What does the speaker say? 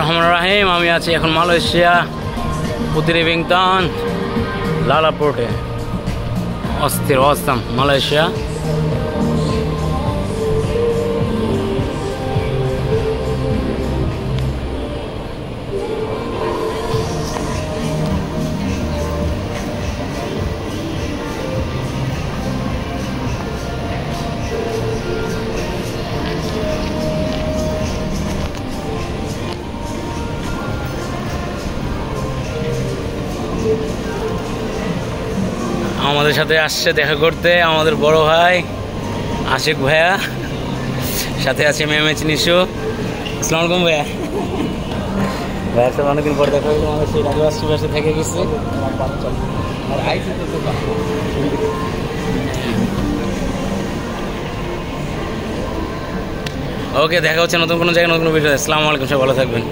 রহমান রাহিম। আমি আছি এখন মালয়েশিয়া পুতিরিবিংটন লালা পোর্টে। অস্থির অবস্থান মালয়েশিয়া। আমাদের সাথে আসছে দেখা করতে আমাদের বড় ভাই আশিক ভাইয়া, সাথে আছে মেমেচ নিশু। আসসালামু আলাইকুম ভাইয়া। ভাইয়ার সাথে অনেকদিন পর দেখা হলো। আমাদের সেই রাজবাসী বাসে থেকে গেছে। ওকে, দেখা হচ্ছে নতুন কোনো জায়গায় নতুন ভিডিও। আসসালামু আলাইকুম, সবাই ভালো থাকবেন।